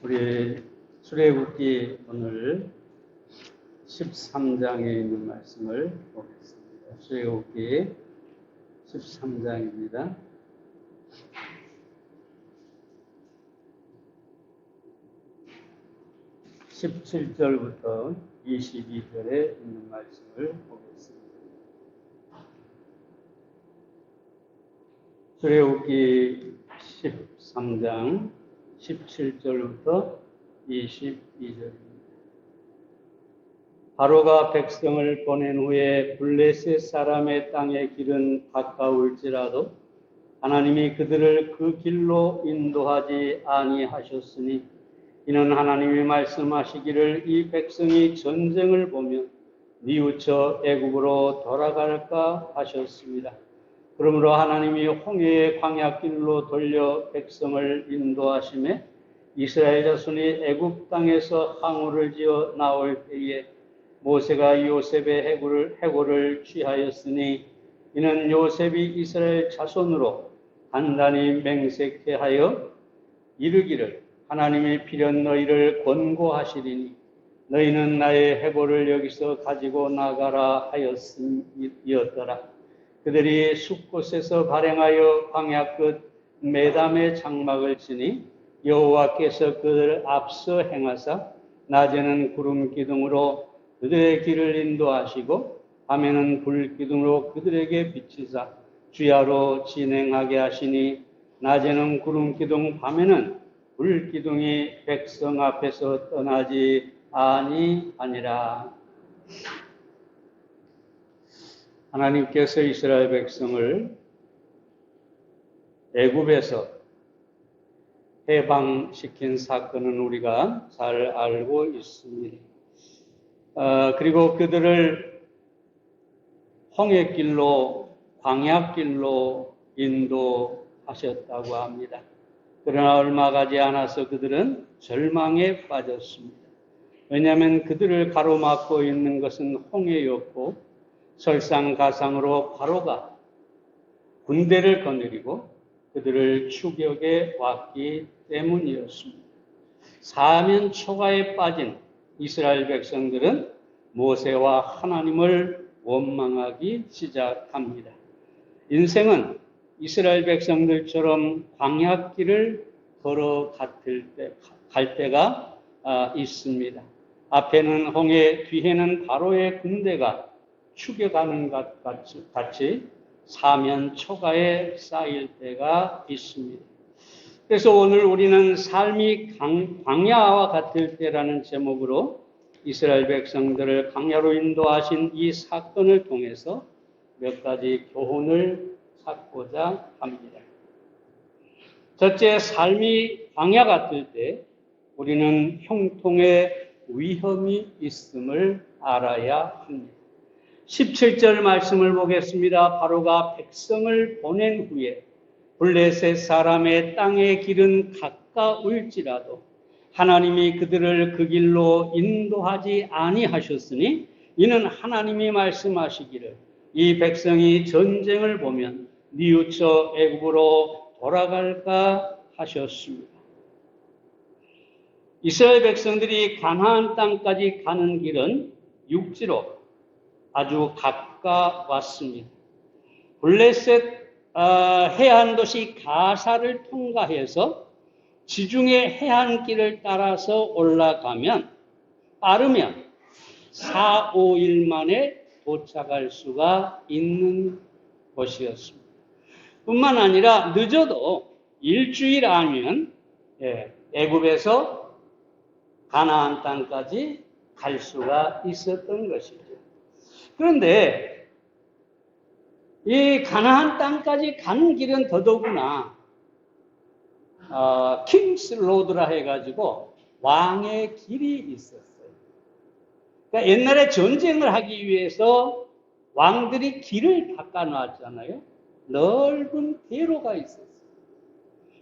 우리 출애굽기 오늘 13장에 있는 말씀을 보겠습니다. 출애굽기 13장입니다. 17절부터 22절에 있는 말씀을 보겠습니다. 출애굽기 13장 17절부터 22절입니다. 바로가 백성을 보낸 후에 블레셋 사람의 땅의 길은 가까울지라도 하나님이 그들을 그 길로 인도하지 아니하셨으니 이는 하나님이 말씀하시기를 이 백성이 전쟁을 보면 뉘우쳐 애굽으로 돌아갈까 하셨습니다. 그러므로 하나님이 홍해의 광야길로 돌려 백성을 인도하시매 이스라엘 자손이 애굽 땅에서 항우를 지어 나올 때에 모세가 요셉의 해골을 취하였으니 이는 요셉이 이스라엘 자손으로 단단히 맹세케 하여 이르기를 하나님이 필연 너희를 권고하시리니 너희는 나의 해골을 여기서 가지고 나가라 하였음이었더라. 그들이 숲곳에서 발행하여 광야 끝 메담의 장막을 치니 여호와께서 그들을 앞서 행하사 낮에는 구름 기둥으로 그들의 길을 인도하시고 밤에는 불 기둥으로 그들에게 비치사 주야로 진행하게 하시니 낮에는 구름 기둥 밤에는 불 기둥이 백성 앞에서 떠나지 아니하니라. 하나님께서 이스라엘 백성을 애굽에서 해방시킨 사건은 우리가 잘 알고 있습니다. 그리고 그들을 홍해길로 광야길로 인도하셨다고 합니다. 그러나 얼마 가지 않아서 그들은 절망에 빠졌습니다. 왜냐하면 그들을 가로막고 있는 것은 홍해였고 설상가상으로 바로가 군대를 거느리고 그들을 추격해 왔기 때문이었습니다. 사면 초가에 빠진 이스라엘 백성들은 모세와 하나님을 원망하기 시작합니다. 인생은 이스라엘 백성들처럼 광야길을 갈 때가 있습니다. 앞에는 홍해, 뒤에는 바로의 군대가 추격하는 것 같이 사면 초가에 쌓일 때가 있습니다. 그래서 오늘 우리는 삶이 광야와 같을 때라는 제목으로 이스라엘 백성들을 광야로 인도하신 이 사건을 통해서 몇 가지 교훈을 찾고자 합니다. 첫째, 삶이 광야 같을 때 우리는 형통의 위험이 있음을 알아야 합니다. 17절 말씀을 보겠습니다. 바로가 백성을 보낸 후에 블레셋 사람의 땅의 길은 가까울지라도 하나님이 그들을 그 길로 인도하지 아니하셨으니 이는 하나님이 말씀하시기를 이 백성이 전쟁을 보면 뉘우쳐 애굽으로 돌아갈까 하셨습니다. 이스라엘 백성들이 가나안 땅까지 가는 길은 육지로 아주 가까웠습니다. 블레셋 해안 도시 가사를 통과해서 지중해 해안길을 따라서 올라가면 빠르면 4, 5일 만에 도착할 수가 있는 곳이었습니다. 뿐만 아니라 늦어도 일주일 아니면 애굽에서 가나안 땅까지 갈 수가 있었던 것이죠. 그런데 이 가나안 땅까지 가는 길은 더더구나 킹스 로드라 해가지고 왕의 길이 있었어요. 그러니까 옛날에 전쟁을 하기 위해서 왕들이 길을 닦아놨잖아요. 넓은 대로가 있었어요.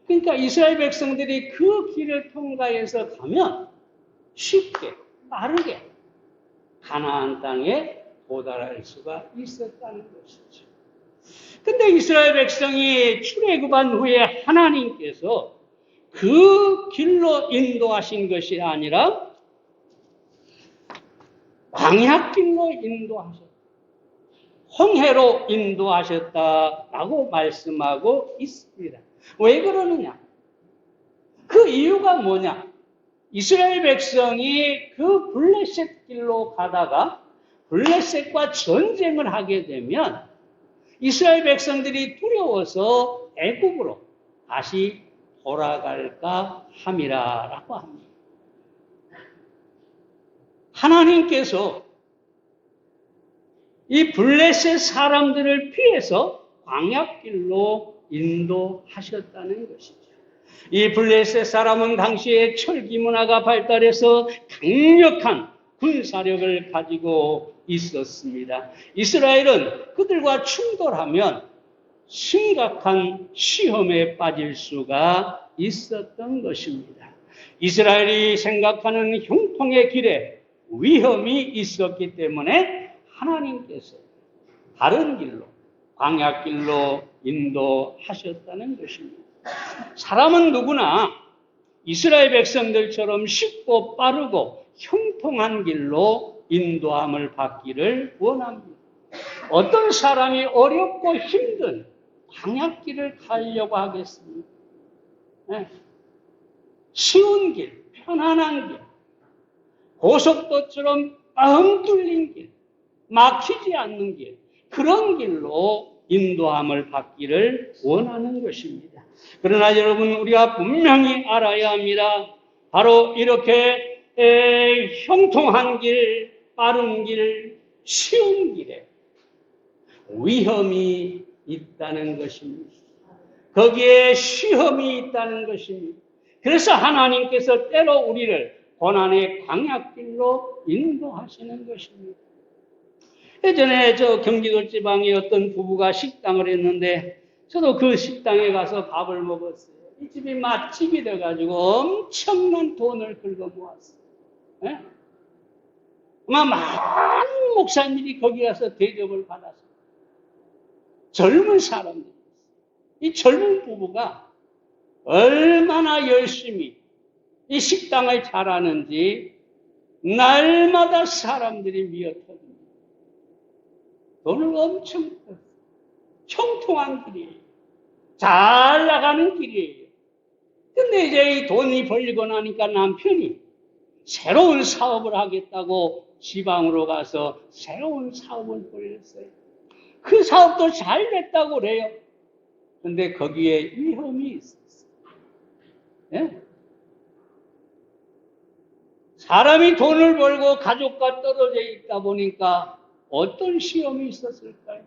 그러니까 이스라엘 백성들이 그 길을 통과해서 가면 쉽게 빠르게 가나안 땅에 도달할 수가 있었다는 것이죠. 근데 이스라엘 백성이 출애굽한 후에 하나님께서 그 길로 인도하신 것이 아니라 광야길로 인도하셨다. 홍해로 인도하셨다라고 말씀하고 있습니다. 왜 그러느냐? 그 이유가 뭐냐? 이스라엘 백성이 그 블레셋 길로 가다가 블레셋과 전쟁을 하게 되면 이스라엘 백성들이 두려워서 애굽으로 다시 돌아갈까 함이라라고 합니다. 하나님께서 이 블레셋 사람들을 피해서 광야길로 인도하셨다는 것이죠. 이 블레셋 사람은 당시에 철기 문화가 발달해서 강력한 군사력을 가지고 있었습니다. 이스라엘은 그들과 충돌하면 심각한 시험에 빠질 수가 있었던 것입니다. 이스라엘이 생각하는 형통의 길에 위험이 있었기 때문에 하나님께서 다른 길로, 광야길로 인도하셨다는 것입니다. 사람은 누구나 이스라엘 백성들처럼 쉽고 빠르고 형통한 길로 인도함을 받기를 원합니다. 어떤 사람이 어렵고 힘든 광야길을 가려고 하겠습니까? 네. 쉬운 길, 편안한 길, 고속도처럼 뻥 뚫린 길, 막히지 않는 길, 그런 길로 인도함을 받기를 원하는 것입니다. 그러나 여러분, 우리가 분명히 알아야 합니다. 바로 이렇게 형통한 길, 빠른 길, 쉬운 길에 위험이 있다는 것입니다. 거기에 시험이 있다는 것입니다. 그래서 하나님께서 때로 우리를 고난의 광야길로 인도하시는 것입니다. 예전에 저 경기도 지방에 어떤 부부가 식당을 했는데 저도 그 식당에 가서 밥을 먹었어요. 이 집이 맛집이 돼가지고 엄청난 돈을 긁어 모았어요. 네? 아마 많은 목사님들이 거기 가서 대접을 받았어요. 젊은 사람들. 이 젊은 부부가 얼마나 열심히 이 식당을 잘하는지 날마다 사람들이 미어터집니다. 돈을 엄청 벌어요. 형통한 길이에요. 잘 나가는 길이에요. 근데 이제 이 돈이 벌리고 나니까 남편이 새로운 사업을 하겠다고 지방으로 가서 새로운 사업을 벌였어요. 그 사업도 잘 됐다고 그래요. 근데 거기에 위험이 있었어요. 네? 사람이 돈을 벌고 가족과 떨어져 있다 보니까 어떤 시험이 있었을까요?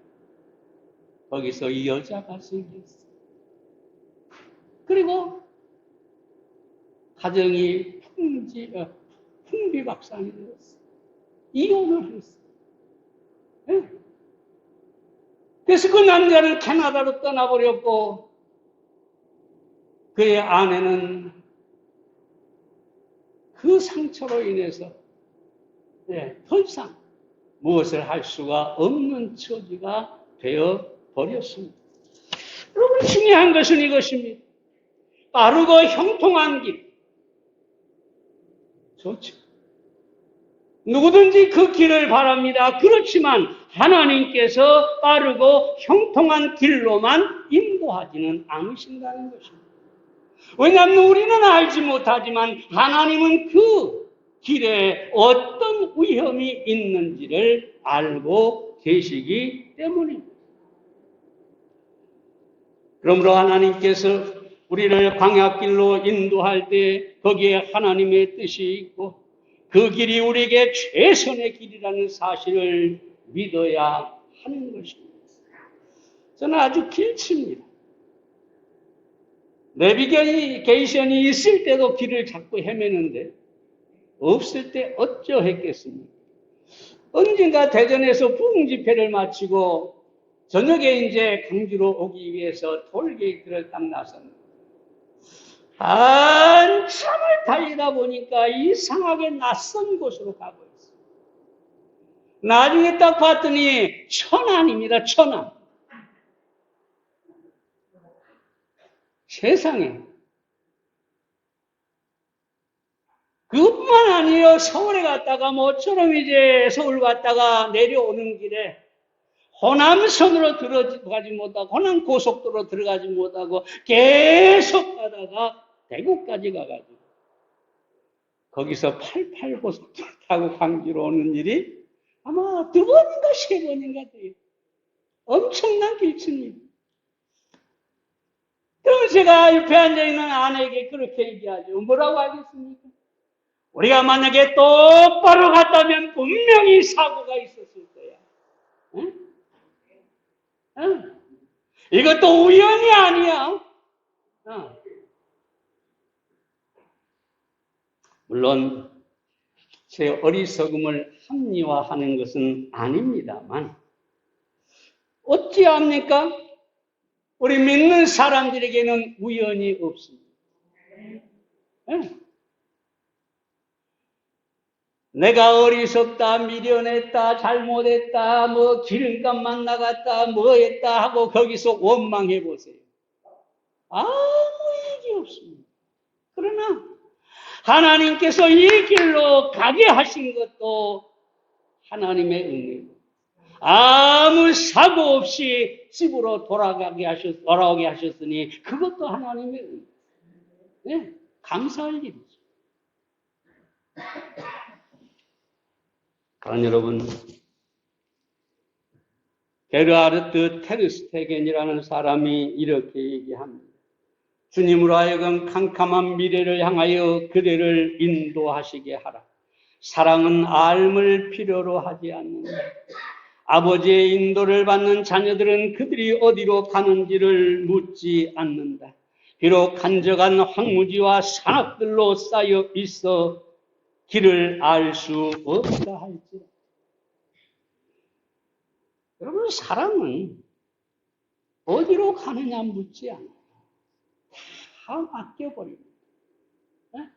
거기서 이 여자가 생겼어요. 그리고 가정이 풍비박산이 되었어요. 이혼을 했어요. 네? 그래서 그 남자는 캐나다로 떠나버렸고 그의 아내는 그 상처로 인해서 더 이상 무엇을 할 수가 없는 처지가 되어 버렸습니다. 여러분, 중요한 것은 이것입니다. 빠르고 형통한 길. 좋죠. 누구든지 그 길을 바랍니다. 그렇지만 하나님께서 빠르고 형통한 길로만 인도하지는 않으신다는 것입니다. 왜냐하면 우리는 알지 못하지만 하나님은 그 길에 어떤 위험이 있는지를 알고 계시기 때문입니다. 그러므로 하나님께서 우리를 광야길로 인도할 때 거기에 하나님의 뜻이 있고 그 길이 우리에게 최선의 길이라는 사실을 믿어야 하는 것입니다. 저는 아주 길칩니다. 내비게이션이 있을 때도 길을 자꾸 헤매는데 없을 때 어쩌했겠습니까? 언젠가 대전에서 부흥 집회를 마치고 저녁에 이제 강주로 오기 위해서 톨게이트를 딱 나섰는데 한참을 달리다 보니까 이상하게 낯선 곳으로 가고 있어요. 나중에 딱 봤더니 천안입니다. 천안. 세상에 그것뿐만 아니에요. 서울에 갔다가 모처럼 이제 서울 갔다가 내려오는 길에 호남선으로 들어가지 못하고 호남 고속도로 들어가지 못하고 계속 가다가 대구까지 가가지고 거기서 88 고속도로 타고 광주로 오는 일이 아마 2번인가 3번인가 돼요. 엄청난 길치입니다. 그럼 제가 옆에 앉아있는 아내에게 그렇게 얘기하죠. 뭐라고 하겠습니까? 우리가 만약에 똑바로 갔다면 분명히 사고가 있었을 거야. 응? 응? 이것도 우연이 아니야. 응. 물론 제 어리석음을 합리화하는 것은 아닙니다만 어찌합니까? 우리 믿는 사람들에게는 우연이 없습니다. 응? 내가 어리석다, 미련했다, 잘못했다, 기름값만 나갔다, 했다 하고 거기서 원망해 보세요. 아무 얘기 없습니다. 그러나 하나님께서 이 길로 가게 하신 것도 하나님의 은혜고 아무 사고 없이 집으로 돌아오게 하셨으니 그것도 하나님의 은혜. 네, 감사할 일이죠. 그런 여러분, 게르하르트 테르스테겐이라는 사람이 이렇게 얘기합니다. 주님으로 하여금 캄캄한 미래를 향하여 그대를 인도하시게 하라. 사랑은 삶을 필요로 하지 않는다. 아버지의 인도를 받는 자녀들은 그들이 어디로 가는지를 묻지 않는다. 비록 한적한 황무지와 산악들로 쌓여 있어 길을 알 수 없다 할지라도. 여러분, 사랑은 어디로 가느냐 묻지 않아요. 다 맡겨버립니다. 네?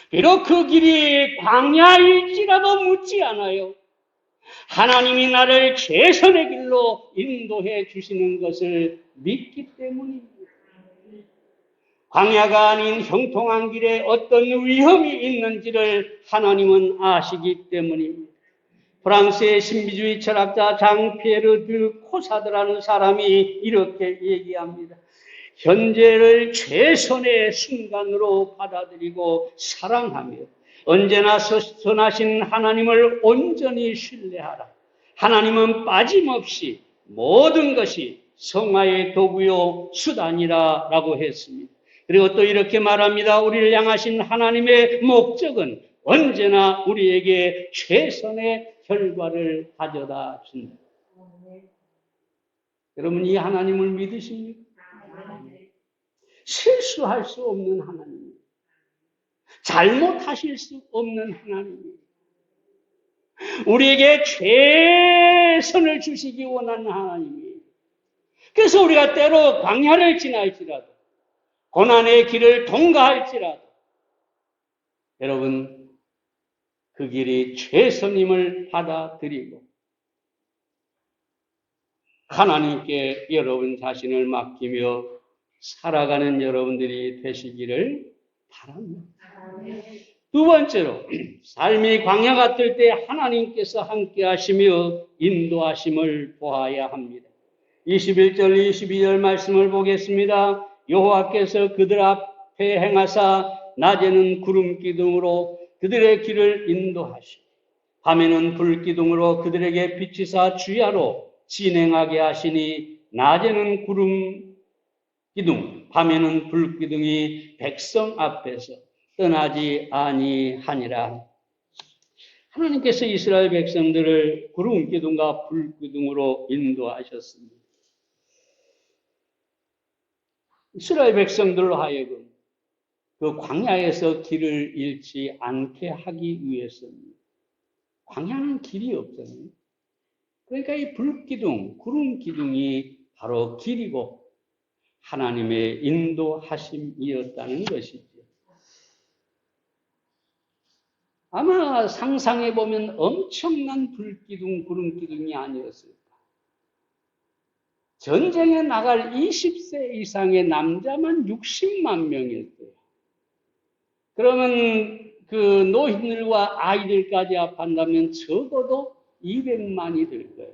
비록 그 길이 광야일지라도 묻지 않아요. 하나님이 나를 최선의 길로 인도해 주시는 것을 믿기 때문입니다. 광야가 아닌 형통한 길에 어떤 위험이 있는지를 하나님은 아시기 때문입니다. 프랑스의 신비주의 철학자 장 피에르 드 코사드라는 사람이 이렇게 얘기합니다. 현재를 최선의 순간으로 받아들이고 사랑하며 언제나 선하신 하나님을 온전히 신뢰하라. 하나님은 빠짐없이 모든 것이 성화의 도구요 수단이라 라고 했습니다. 그리고 또 이렇게 말합니다. 우리를 향하신 하나님의 목적은 언제나 우리에게 최선의 결과를 가져다 준다. 여러분, 이 하나님을 믿으십니까? 실수할 수 없는 하나님, 잘못하실 수 없는 하나님, 우리에게 최선을 주시기 원하는 하나님이에요. 그래서 우리가 때로 광야를 지날지라도 고난의 길을 통과할지라도 여러분, 그 길이 최선임을 받아들이고 하나님께 여러분 자신을 맡기며 살아가는 여러분들이 되시기를 바랍니다. 두 번째로, 삶이 광야 같을 때 하나님께서 함께 하시며 인도하심을 보아야 합니다. 21절, 22절 말씀을 보겠습니다. 여호와께서 그들 앞에 행하사 낮에는 구름 기둥으로 그들의 길을 인도하시고 밤에는 불 기둥으로 그들에게 비치사 주야로 진행하게 하시니 낮에는 구름 기둥, 밤에는 불 기둥이 백성 앞에서 떠나지 아니하니라. 하나님께서 이스라엘 백성들을 구름 기둥과 불 기둥으로 인도하셨습니다. 이스라엘 백성들로 하여금 그 광야에서 길을 잃지 않게 하기 위해서입니다. 광야는 길이 없잖아요. 그러니까 이 불기둥, 구름 기둥이 바로 길이고 하나님의 인도하심이었다는 것이죠. 아마 상상해보면 엄청난 불기둥, 구름 기둥이 아니었을까. 전쟁에 나갈 20세 이상의 남자만 60만 명일 거예요. 그러면 그 노인들과 아이들까지 합한다면 적어도 200만이 될 거예요.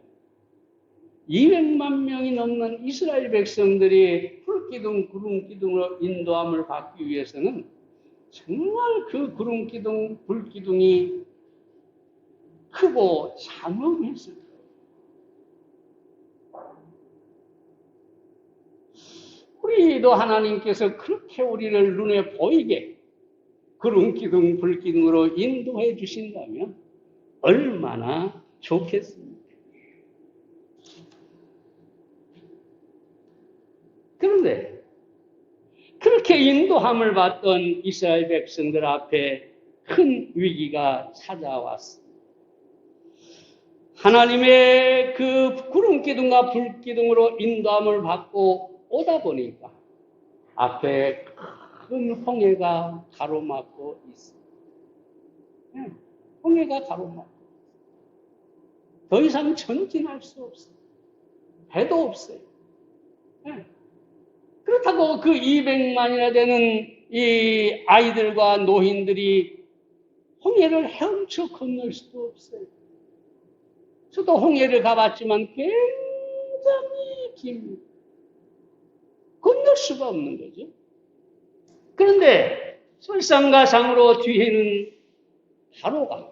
200만 명이 넘는 이스라엘 백성들이 불기둥, 구름기둥으로 인도함을 받기 위해서는 정말 그 구름기둥, 불기둥이 크고 장엄했을 거예요. 우리도 하나님께서 그렇게 우리를 눈에 보이게 구름기둥, 불기둥으로 인도해 주신다면 얼마나 좋겠습니까? 그런데 그렇게 인도함을 받던 이스라엘 백성들 앞에 큰 위기가 찾아왔습니다. 하나님의 그 구름기둥과 불기둥으로 인도함을 받고 오다 보니까 앞에 큰 홍해가 가로막고 있습니다. 홍해가 가로막고 더 이상 전진할 수 없어요. 배도 없어요. 그렇다고 그 200만이나 되는 이 아이들과 노인들이 홍해를 헤엄쳐 건널 수도 없어요. 저도 홍해를 가봤지만 굉장히 깁니다. 건널 수가 없는 거죠. 그런데 설상가상으로 뒤에는 바로가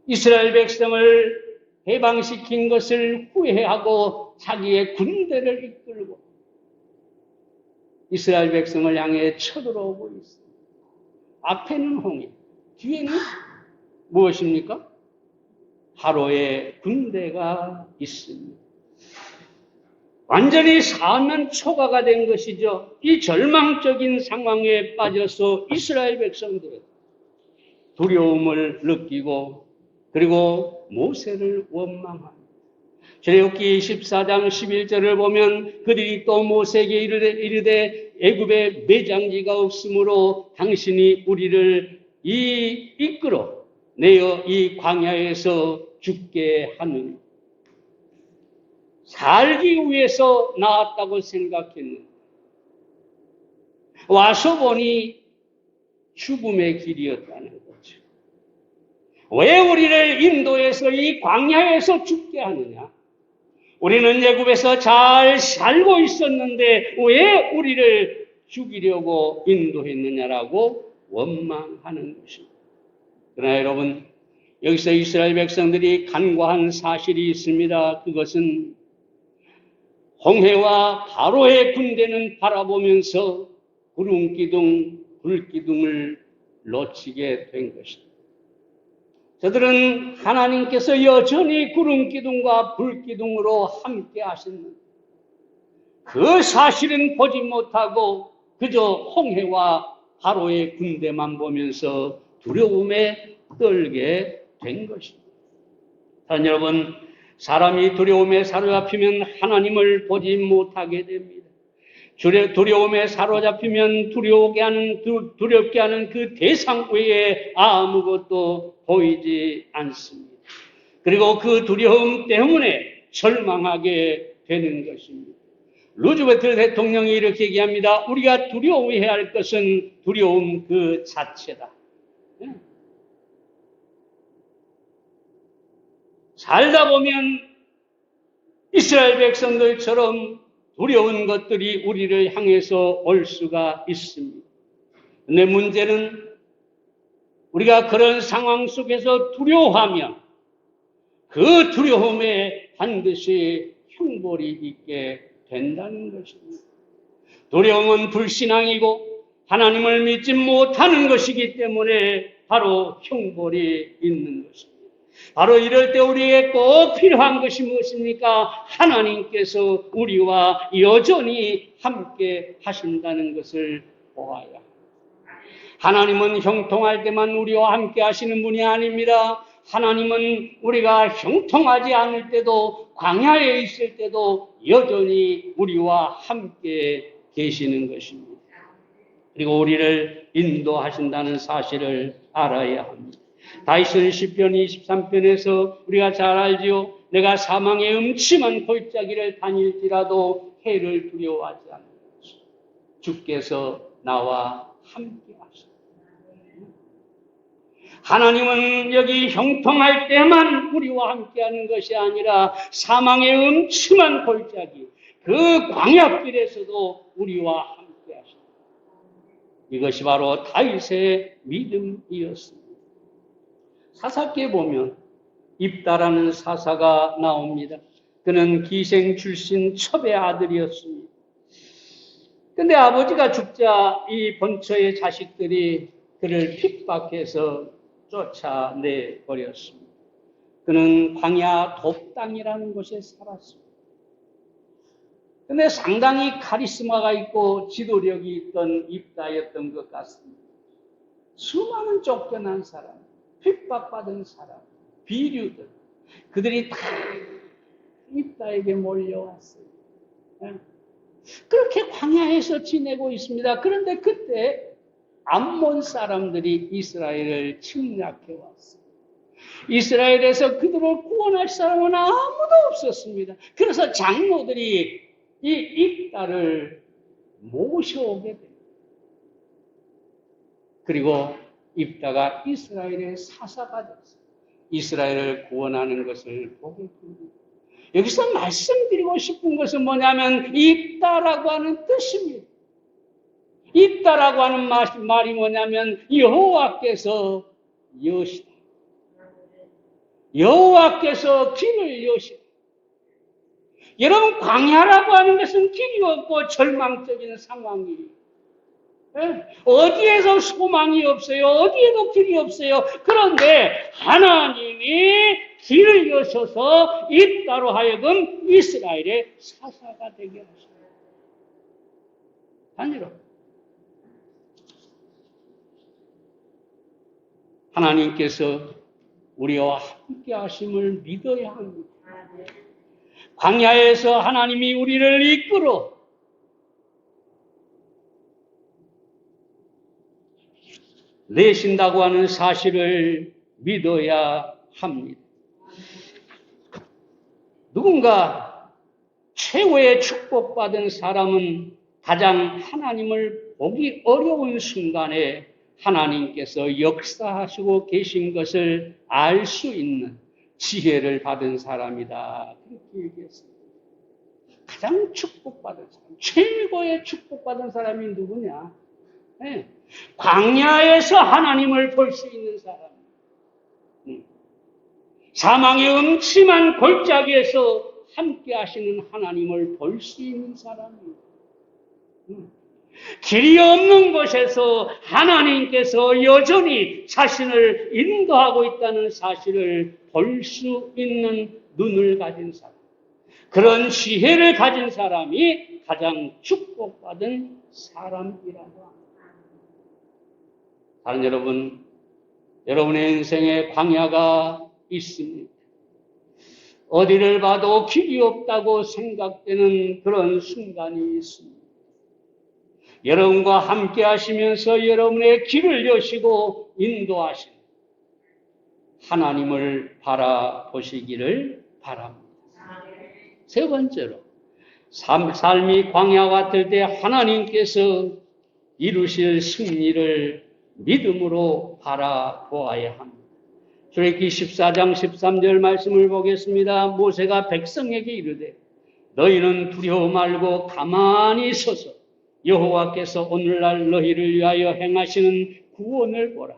이스라엘 백성을 해방시킨 것을 후회하고 자기의 군대를 이끌고 이스라엘 백성을 향해 쳐들어오고 있습니다. 앞에는 홍해, 뒤에는 무엇입니까? 바로의 군대가 있습니다. 완전히 사면 초가가 된 것이죠. 이 절망적인 상황에 빠져서 이스라엘 백성들은 두려움을 느끼고 그리고 모세를 원망합니다. 출애굽기 14장 11절을 보면 그들이 또 모세에게 이르되 애굽에 매장지가 없으므로 당신이 우리를 이끌어 내어 이 광야에서 죽게 하느니 살기 위해서 나왔다고 생각했는데 와서 보니 죽음의 길이었다는 거죠. 왜 우리를 인도해서 이 광야에서 죽게 하느냐? 우리는 애굽에서 잘 살고 있었는데 왜 우리를 죽이려고 인도했느냐라고 원망하는 것입니다. 그러나 여러분, 여기서 이스라엘 백성들이 간과한 사실이 있습니다. 그것은 홍해와 바로의 군대는 바라보면서 구름기둥, 불기둥을 놓치게 된 것입니다. 저들은 하나님께서 여전히 구름기둥과 불기둥으로 함께 하셨는데 그 사실은 보지 못하고 그저 홍해와 바로의 군대만 보면서 두려움에 떨게 된 것입니다. 사랑하는 여러분, 사람이 두려움에 사로잡히면 하나님을 보지 못하게 됩니다. 두려움에 사로잡히면 두렵게 하는 그 대상 외에 아무것도 보이지 않습니다. 그리고 그 두려움 때문에 절망하게 되는 것입니다. 루즈벨트 대통령이 이렇게 얘기합니다. 우리가 두려워해야 할 것은 두려움 그 자체다. 살다 보면 이스라엘 백성들처럼 두려운 것들이 우리를 향해서 올 수가 있습니다. 근데 문제는 우리가 그런 상황 속에서 두려워하면 그 두려움에 반드시 형벌이 있게 된다는 것입니다. 두려움은 불신앙이고 하나님을 믿지 못하는 것이기 때문에 바로 형벌이 있는 것입니다. 바로 이럴 때 우리에게 꼭 필요한 것이 무엇입니까? 하나님께서 우리와 여전히 함께 하신다는 것을 보아야 합니다. 하나님은 형통할 때만 우리와 함께 하시는 분이 아닙니다. 하나님은 우리가 형통하지 않을 때도 광야에 있을 때도 여전히 우리와 함께 계시는 것입니다. 그리고 우리를 인도하신다는 사실을 알아야 합니다. 다윗은 시편 23편에서 우리가 잘 알지요. 내가 사망의 음침한 골짜기를 다닐지라도 해를 두려워하지 않는 것이 주께서 나와 함께 하십니다. 하나님은 여기 형통할 때만 우리와 함께하는 것이 아니라 사망의 음침한 골짜기, 그 광야길에서도 우리와 함께하십니다. 이것이 바로 다윗의 믿음이었습니다. 사사기에 보면 입다라는 사사가 나옵니다. 그는 기생 출신 첩의 아들이었습니다. 근데 아버지가 죽자 이 본처의 자식들이 그를 핍박해서 쫓아내 버렸습니다. 그는 광야 돕당이라는 곳에 살았습니다. 근데 상당히 카리스마가 있고 지도력이 있던 입다였던 것 같습니다. 수많은 쫓겨난 사람, 핍박받은 사람, 비류들, 그들이 다 입다에게 몰려왔어요. 그렇게 광야에서 지내고 있습니다. 그런데 그때 암몬 사람들이 이스라엘을 침략해 왔어요. 이스라엘에서 그들을 구원할 사람은 아무도 없었습니다. 그래서 장로들이 이 입다를 모셔오게 됩니다. 그리고 입다가 이스라엘의 사사가 됐어요. 이스라엘을 구원하는 것을 보게 됩니다. 여기서 말씀드리고 싶은 것은 뭐냐면 입다라고 하는 뜻입니다. 입다라고 하는 말이 뭐냐면 여호와께서 여시다. 여호와께서 길을 여시다. 여러분, 광야라고 하는 것은 길이 없고 절망적인 상황이에요. 어디에서 소망이 없어요. 어디에도 길이 없어요. 그런데 하나님이 길을 여셔서 입다로 하여금 이스라엘의 사사가 되게 하십니다. 아니로 하나님께서 우리와 함께 하심을 믿어야 합니다. 광야에서 하나님이 우리를 이끌어 내신다고 하는 사실을 믿어야 합니다. 누군가 최고의 축복받은 사람은 가장 하나님을 보기 어려운 순간에 하나님께서 역사하시고 계신 것을 알 수 있는 지혜를 받은 사람이다. 그렇게 얘기했습니다. 가장 축복받은 사람, 최고의 축복받은 사람이 누구냐? 네. 광야에서 하나님을 볼 수 있는 사람. 사망의 음침한 골짜기에서 함께 하시는 하나님을 볼 수 있는 사람입니다. 길이 없는 곳에서 하나님께서 여전히 자신을 인도하고 있다는 사실을 볼 수 있는 눈을 가진 사람. 그런 지혜를 가진 사람이 가장 축복받은 사람이라고 합니다. 다른 여러분, 여러분의 인생에 광야가 있습니다. 어디를 봐도 길이 없다고 생각되는 그런 순간이 있습니다. 여러분과 함께 하시면서 여러분의 길을 여시고 인도하시는 하나님을 바라보시기를 바랍니다. 세 번째로, 삶이 광야 같을 때 하나님께서 이루실 승리를 믿음으로 바라보아야 합니다. 출애굽기 14장 13절 말씀을 보겠습니다. 모세가 백성에게 이르되 너희는 두려워 말고 가만히 서서 여호와께서 오늘날 너희를 위하여 행하시는 구원을 보라.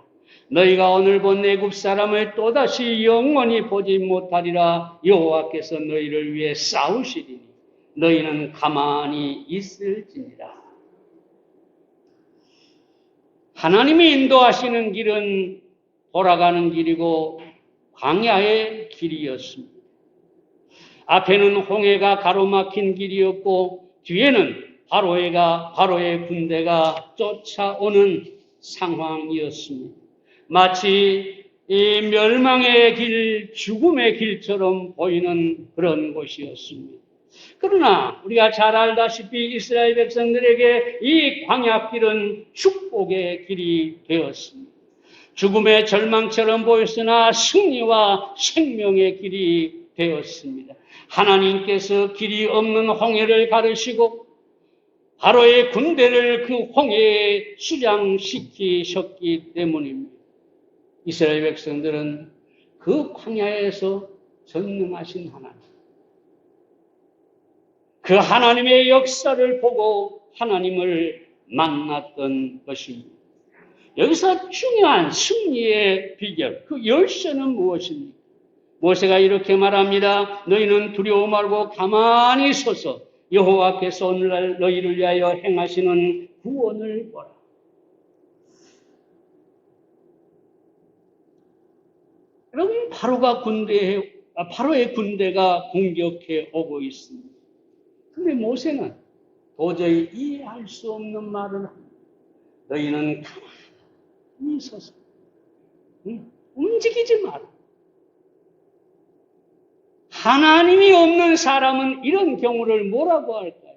너희가 오늘 본 애굽 사람을 또다시 영원히 보지 못하리라. 여호와께서 너희를 위해 싸우시리니 너희는 가만히 있을지니라. 하나님이 인도하시는 길은 돌아가는 길이고 광야의 길이었습니다. 앞에는 홍해가 가로막힌 길이었고 뒤에는 바로의 군대가 쫓아오는 상황이었습니다. 마치 이 멸망의 길, 죽음의 길처럼 보이는 그런 곳이었습니다. 그러나 우리가 잘 알다시피 이스라엘 백성들에게 이 광야길은 축복의 길이 되었습니다. 죽음의 절망처럼 보였으나 승리와 생명의 길이 되었습니다. 하나님께서 길이 없는 홍해를 가르시고 바로의 군대를 그 홍해에 수장시키셨기 때문입니다. 이스라엘 백성들은 그 광야에서 전능하신 하나님, 그 하나님의 역사를 보고 하나님을 만났던 것입니다. 여기서 중요한 승리의 비결, 그 열쇠는 무엇입니까? 모세가 이렇게 말합니다. 너희는 두려워 말고 가만히 서서 여호와께서 오늘날 너희를 위하여 행하시는 구원을 보라. 여러분, 바로의 군대가 공격해 오고 있습니다. 근데 모세는 도저히 이해할 수 없는 말을 합니다. 너희는 가만히 서서 움직이지 마라. 하나님이 없는 사람은 이런 경우를 뭐라고 할까요?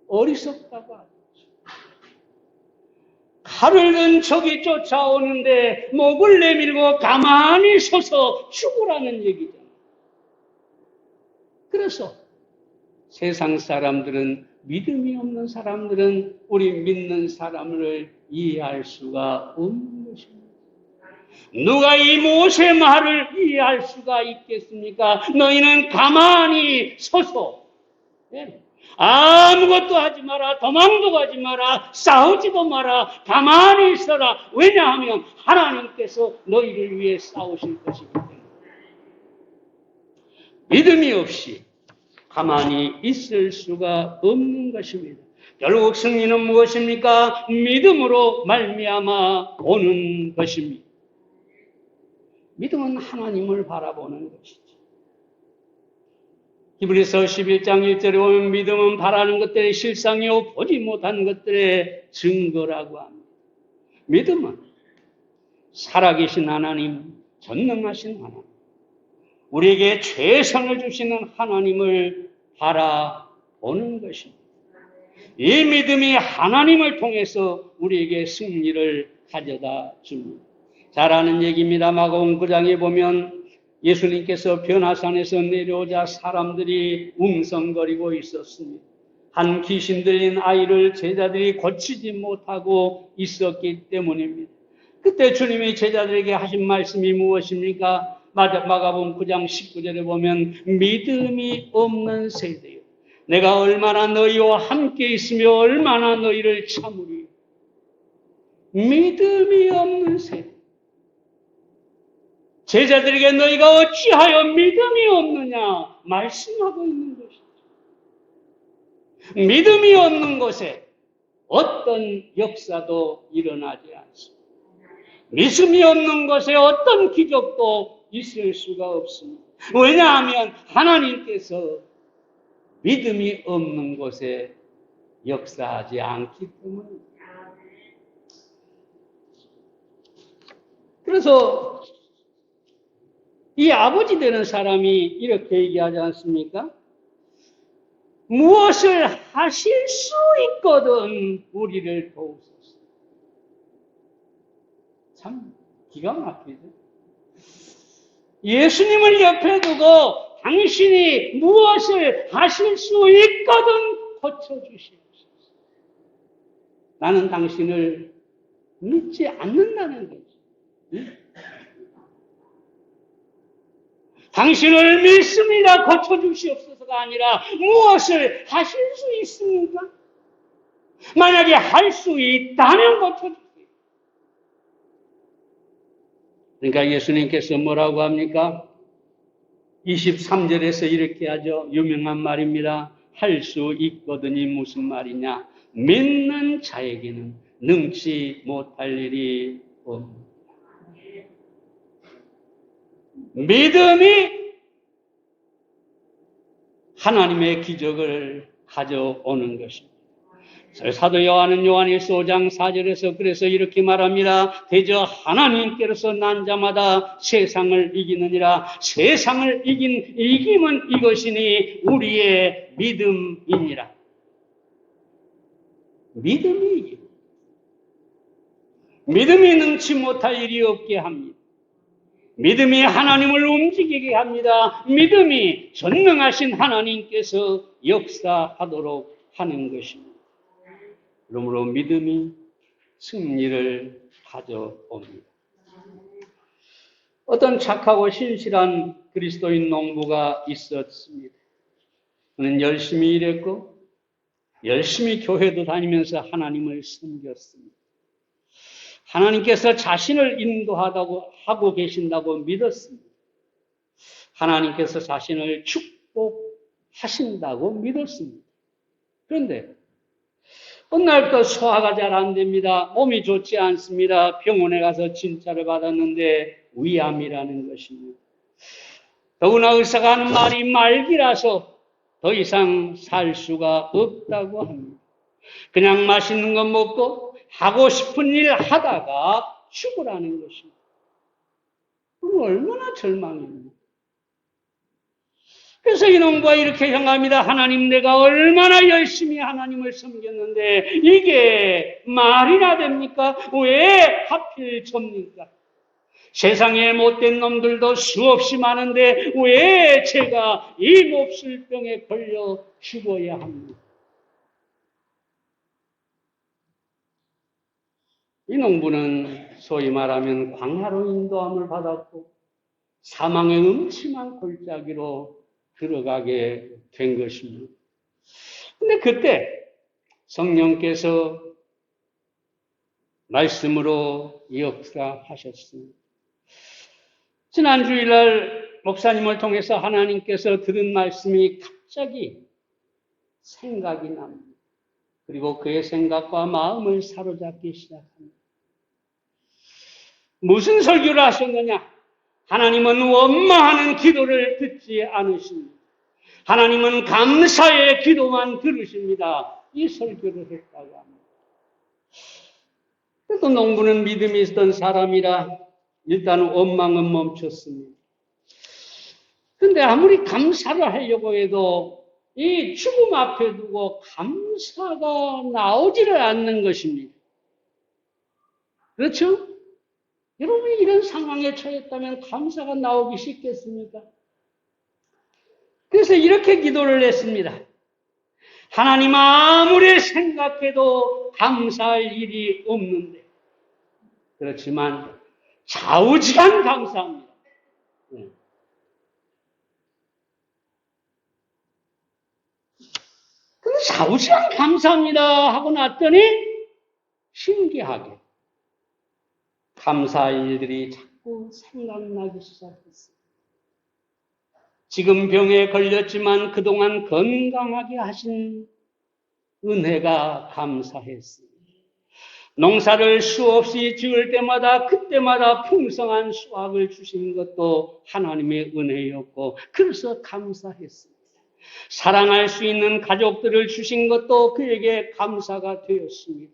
어리석다고 하죠. 칼을 든 적이 쫓아오는데 목을 내밀고 가만히 서서 죽으라는 얘기잖아요. 그래서 세상 사람들은, 믿음이 없는 사람들은 우리 믿는 사람을 이해할 수가 없는 것입니다. 누가 이 모세 말을 이해할 수가 있겠습니까? 너희는 가만히 서서 아무것도 하지 마라, 도망도 가지 마라, 싸우지도 마라, 가만히 있어라. 왜냐하면 하나님께서 너희를 위해 싸우실 것이기 때문에. 믿음이 없이 가만히 있을 수가 없는 것입니다. 결국 승리는 무엇입니까? 믿음으로 말미암아 오는 것입니다. 믿음은 하나님을 바라보는 것이죠. 히브리서 11장 1절에 보면 믿음은 바라는 것들의 실상이요 보지 못한 것들의 증거라고 합니다. 믿음은 살아계신 하나님, 전능하신 하나님, 우리에게 최선을 주시는 하나님을 바라보는 것입니다. 이 믿음이 하나님을 통해서 우리에게 승리를 가져다 줍니다. 잘 아는 얘기입니다. 마가복음 9장에 보면 예수님께서 변화산에서 내려오자 사람들이 웅성거리고 있었습니다. 한 귀신 들린 아이를 제자들이 고치지 못하고 있었기 때문입니다. 그때 주님이 제자들에게 하신 말씀이 무엇입니까? 마가복음 9장 19절에 보면 믿음이 없는 세대요, 내가 얼마나 너희와 함께 있으며 얼마나 너희를 참으리. 믿음이 없는 세대. 제자들에게 너희가 어찌하여 믿음이 없느냐 말씀하고 있는 것이죠. 믿음이 없는 곳에 어떤 역사도 일어나지 않습니다. 믿음이 없는 곳에 어떤 기적도 있을 수가 없습니다. 왜냐하면 하나님께서 믿음이 없는 곳에 역사하지 않기 때문입니다. 그래서 이 아버지 되는 사람이 이렇게 얘기하지 않습니까? 무엇을 하실 수 있거든 우리를 도우소서. 참 기가 막히죠. 예수님을 옆에 두고 당신이 무엇을 하실 수 있거든 고쳐주시옵소서. 나는 당신을 믿지 않는다는 거죠. 당신을 믿습니다 고쳐주시옵소서가 아니라 무엇을 하실 수 있습니까? 만약에 할 수 있다면 고쳐주세요. 그러니까 예수님께서 뭐라고 합니까? 23절에서 이렇게 하죠. 유명한 말입니다. 할 수 있거든이 무슨 말이냐? 믿는 자에게는 능치 못할 일이 없습니다. 믿음이 하나님의 기적을 가져오는 것입니다. 사도 요한은 요한일서 5장 4절에서 그래서 이렇게 말합니다. 대저 하나님께로서 난 자마다 세상을 이기느니라. 세상을 이긴 이김은 이것이니 우리의 믿음이니라. 믿음이 이깁니다. 믿음이 능치 못할 일이 없게 합니다. 믿음이 하나님을 움직이게 합니다. 믿음이 전능하신 하나님께서 역사하도록 하는 것입니다. 그러므로 믿음이 승리를 가져옵니다. 어떤 착하고 신실한 그리스도인 농부가 있었습니다. 그는 열심히 일했고 열심히 교회도 다니면서 하나님을 섬겼습니다. 하나님께서 자신을 인도하다고 하고 계신다고 믿었습니다. 하나님께서 자신을 축복하신다고 믿었습니다. 그런데 어느 날부터 소화가 잘 안 됩니다. 몸이 좋지 않습니다. 병원에 가서 진찰을 받았는데 위암이라는 것입니다. 더구나 의사가 하는 말이 말기라서 더 이상 살 수가 없다고 합니다. 그냥 맛있는 거 먹고 하고 싶은 일 하다가 죽으라는 것입니다. 그럼 얼마나 절망입니까? 그래서 이 농부가 이렇게 향합니다. 하나님, 내가 얼마나 열심히 하나님을 섬겼는데 이게 말이나 됩니까? 왜 하필 접니까? 세상에 못된 놈들도 수없이 많은데 왜 제가 이 몹쓸 병에 걸려 죽어야 합니까? 이 농부는 소위 말하면 광야로 인도함을 받았고 사망의 음침한 골짜기로 들어가게 된 것입니다. 근데 그때 성령께서 말씀으로 역사하셨습니다. 지난 주일날 목사님을 통해서 하나님께서 들은 말씀이 갑자기 생각이 납니다. 그리고 그의 생각과 마음을 사로잡기 시작합니다. 무슨 설교를 하셨느냐? 하나님은 원망하는 기도를 듣지 않으십니다. 하나님은 감사의 기도만 들으십니다. 이 설교를 했다고 합니다. 그래도 농부는 믿음이 있던 사람이라 일단 원망은 멈췄습니다. 그런데 아무리 감사를 하려고 해도 이 죽음 앞에 두고 감사가 나오지를 않는 것입니다. 그렇죠? 여러분이 이런 상황에 처했다면 감사가 나오기 쉽겠습니까? 그래서 이렇게 기도를 했습니다. 하나님, 아무리 생각해도 감사할 일이 없는데, 그렇지만 좌우지간 감사합니다. 근데 좌우지간 감사합니다 하고 났더니 신기하게 감사할 일들이 자꾸 생각나기 시작했어요. 지금 병에 걸렸지만 그동안 건강하게 하신 은혜가 감사했습니다. 농사를 수없이 지을 때마다 그때마다 풍성한 수확을 주신 것도 하나님의 은혜였고 그래서 감사했습니다. 사랑할 수 있는 가족들을 주신 것도 그에게 감사가 되었습니다.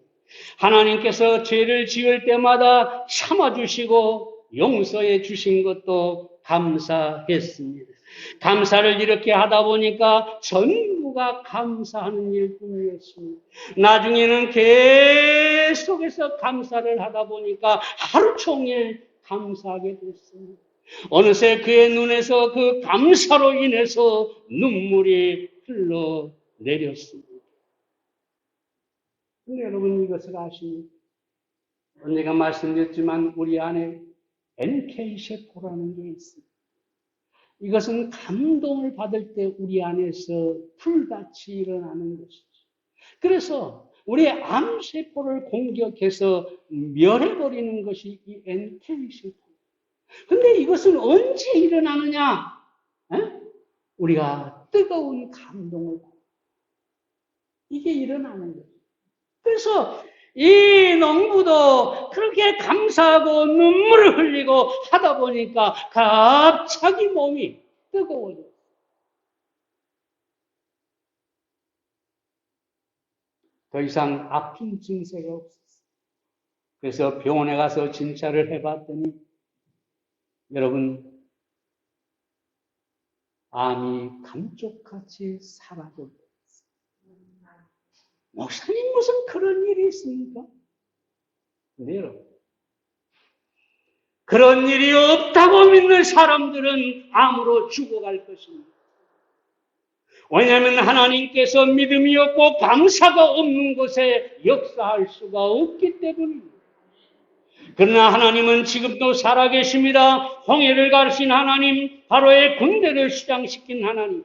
하나님께서 죄를 지을 때마다 참아주시고 용서해 주신 것도 감사했습니다. 감사를 이렇게 하다 보니까 전부가 감사하는 일뿐이었습니다. 나중에는 계속해서 감사를 하다 보니까 하루 종일 감사하게 됐습니다. 어느새 그의 눈에서 그 감사로 인해서 눈물이 흘러내렸습니다. 근데 여러분 이것을 아십니까? 언제가 말씀드렸지만 우리 안에 NK세포라는 게 있습니다. 이것은 감동을 받을 때 우리 안에서 불같이 일어나는 것이죠. 그래서 우리의 암세포를 공격해서 멸해버리는 것이 이 NK세포. 근데 이것은 언제 일어나느냐? 우리가 뜨거운 감동을 받는 이게 일어나는 거예요. 그래서 이 농부도 그렇게 감사하고 눈물을 흘리고 하다 보니까 갑자기 몸이 뜨거워졌어요. 더 이상 아픈 증세가 없었어요. 그래서 병원에 가서 진찰을 해봤더니 여러분, 암이 감쪽같이 사라져버렸어요. 목사님 무슨 그런 일이 있습니까? 근데 여러분, 그런 일이 없다고 믿는 사람들은 암으로 죽어갈 것입니다. 왜냐하면 하나님께서 믿음이 없고 감사가 없는 곳에 역사할 수가 없기 때문입니다. 그러나 하나님은 지금도 살아계십니다. 홍해를 가르신 하나님, 바로의 군대를 수장시킨 하나님,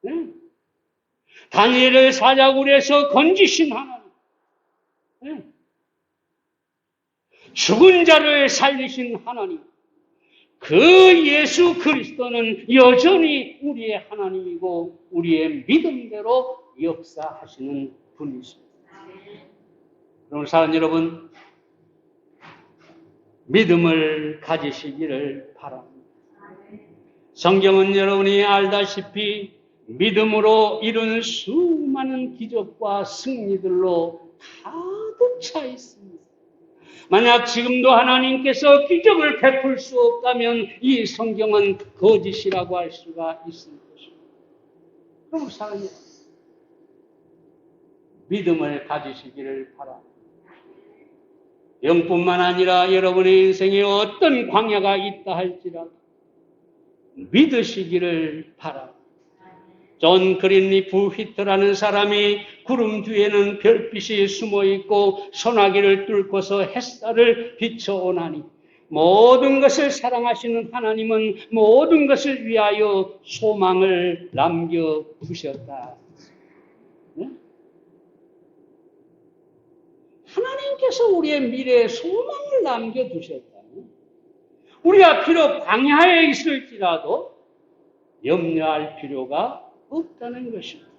네. 다니엘을 사자굴에서 건지신 하나님, 네. 죽은 자를 살리신 하나님, 그 예수 그리스도는 여전히 우리의 하나님이고 우리의 믿음대로 역사하시는 분이십니다. 그럼 사랑하는 여러분, 믿음을 가지시기를 바랍니다. 성경은 여러분이 알다시피 믿음으로 이룬 수많은 기적과 승리들로 가득 차 있습니다. 만약 지금도 하나님께서 기적을 베풀 수 없다면 이 성경은 거짓이라고 할 수가 있을 것입니다. 그럼 사랑해요. 믿음을 가지시기를 바랍니다. 영뿐만 아니라 여러분의 인생에 어떤 광야가 있다 할지라도 믿으시기를 바랍니다. 존 그린리프 휘트라는 사람이 구름 뒤에는 별빛이 숨어있고 소나기를 뚫고서 햇살을 비춰오나니 모든 것을 사랑하시는 하나님은 모든 것을 위하여 소망을 남겨두셨다. 네? 하나님께서 우리의 미래에 소망을 남겨두셨다면 우리가 비록 광야에 있을지라도 염려할 필요가 없다는 것입니다.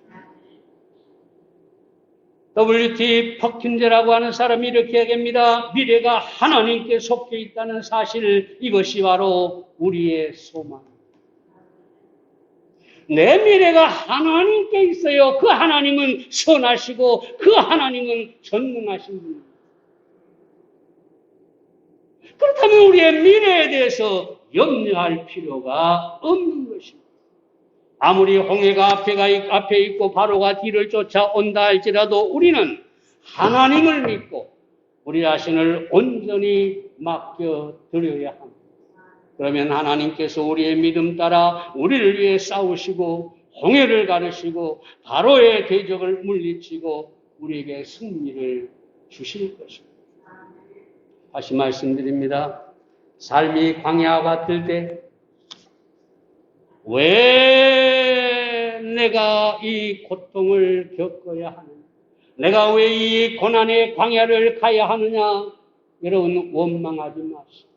W.T. 퍼킨즈라고 하는 사람이 이렇게 얘기합니다. 미래가 하나님께 속해 있다는 사실, 이것이 바로 우리의 소망입니다. 내 미래가 하나님께 있어요. 그 하나님은 선하시고 그 하나님은 전능하신 분입니다. 그렇다면 우리의 미래에 대해서 염려할 필요가 없는 것입니다. 아무리 홍해가 앞에 있고 바로가 뒤를 쫓아온다 할지라도 우리는 하나님을 믿고 우리 자신을 온전히 맡겨드려야 합니다. 그러면 하나님께서 우리의 믿음 따라 우리를 위해 싸우시고 홍해를 가르시고 바로의 대적을 물리치고 우리에게 승리를 주실 것입니다. 다시 말씀드립니다. 삶이 광야 같을 때 왜 내가 이 고통을 겪어야 하느냐? 내가 왜 이 고난의 광야를 가야 하느냐? 여러분 원망하지 마시오.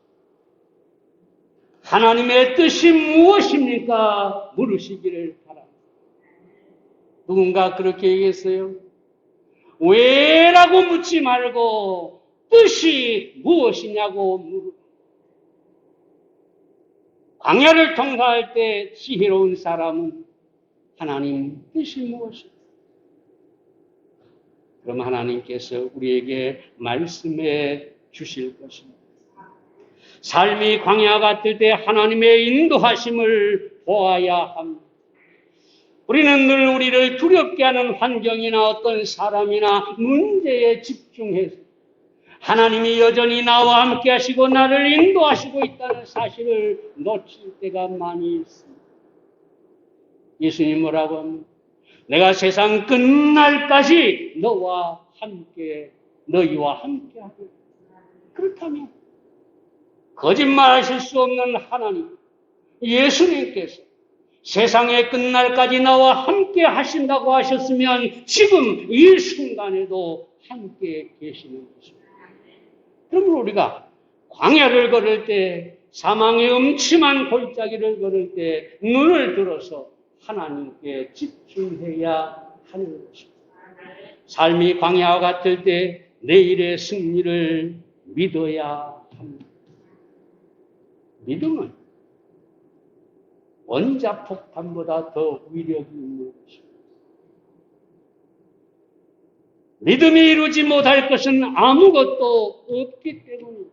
하나님의 뜻이 무엇입니까? 물으시기를 바랍니다. 누군가 그렇게 얘기했어요. 왜라고 묻지 말고 뜻이 무엇이냐고 물으라. 광야를 통과할 때 지혜로운 사람은 하나님 뜻이 무엇입니까? 그럼 하나님께서 우리에게 말씀해 주실 것입니다. 삶이 광야 같을 때 하나님의 인도하심을 보아야 합니다. 우리는 늘 우리를 두렵게 하는 환경이나 어떤 사람이나 문제에 집중해서 하나님이 여전히 나와 함께 하시고 나를 인도하시고 있다는 사실을 놓칠 때가 많이 있습니다. 예수님 뭐라고 합니까? 내가 세상 끝날까지 너희와 함께 하겠다. 그렇다면 거짓말하실 수 없는 하나님, 예수님께서 세상의 끝날까지 나와 함께 하신다고 하셨으면 지금 이 순간에도 함께 계시는 것입니다. 그러면 우리가 광야를 걸을 때, 사망의 음침한 골짜기를 걸을 때 눈을 들어서 하나님께 집중해야 하는 것입니다. 삶이 광야와 같을 때 내일의 승리를 믿어야 합니다. 믿음은 원자폭탄보다 더 위력이 있는 것입니다. 믿음이 이루지 못할 것은 아무것도 없기 때문입니다.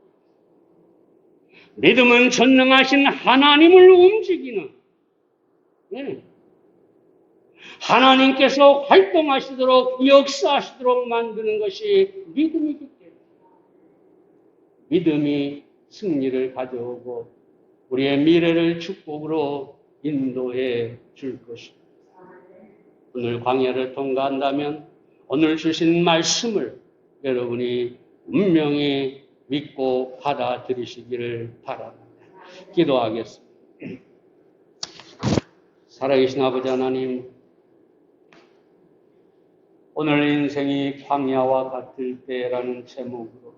믿음은 전능하신 하나님을 움직이는, 하나님께서 활동하시도록 역사하시도록 만드는 것이 믿음이기 때문에 믿음이 승리를 가져오고 우리의 미래를 축복으로 인도해 줄 것입니다. 오늘 광야를 통과한다면 오늘 주신 말씀을 여러분이 분명히 믿고 받아들이시기를 바랍니다. 기도하겠습니다. 살아계신 아버지 하나님, 오늘 인생이 광야와 같을 때라는 제목으로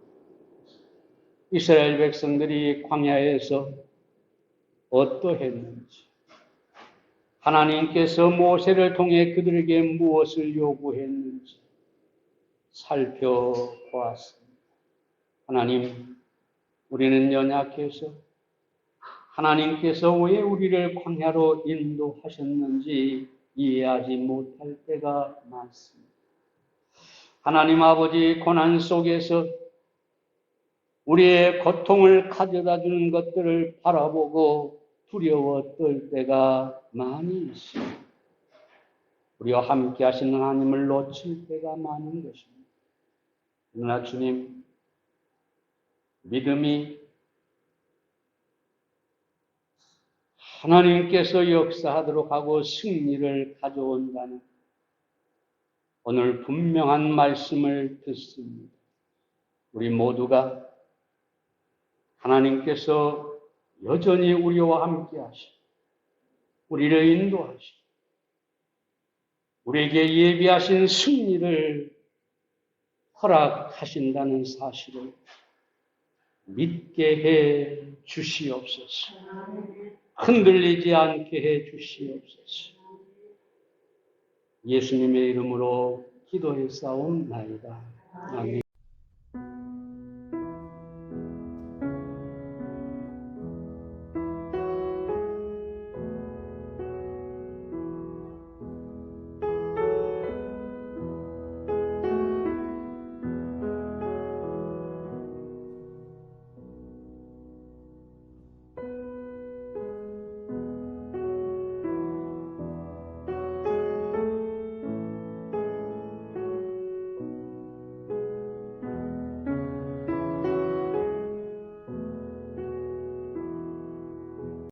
이스라엘 백성들이 광야에서 어떠했는지, 하나님께서 모세를 통해 그들에게 무엇을 요구했는지 살펴보았습니다. 하나님, 우리는 연약해서 하나님께서 왜 우리를 광야로 인도하셨는지 이해하지 못할 때가 많습니다. 하나님 아버지, 고난 속에서 우리의 고통을 가져다 주는 것들을 바라보고 두려워 떨 때가 많이 있습니다. 우리와 함께 하시는 하나님을 놓칠 때가 많은 것입니다. 그러나 주님, 믿음이 하나님께서 역사하도록 하고 승리를 가져온다는 오늘 분명한 말씀을 듣습니다. 우리 모두가 하나님께서 여전히 우리와 함께 하시고 우리를 인도하시고 우리에게 예비하신 승리를 허락하신다는 사실을 믿게 해 주시옵소서. 흔들리지 않게 해 주시옵소서. 예수님의 이름으로 기도했사옵나이다. 아멘.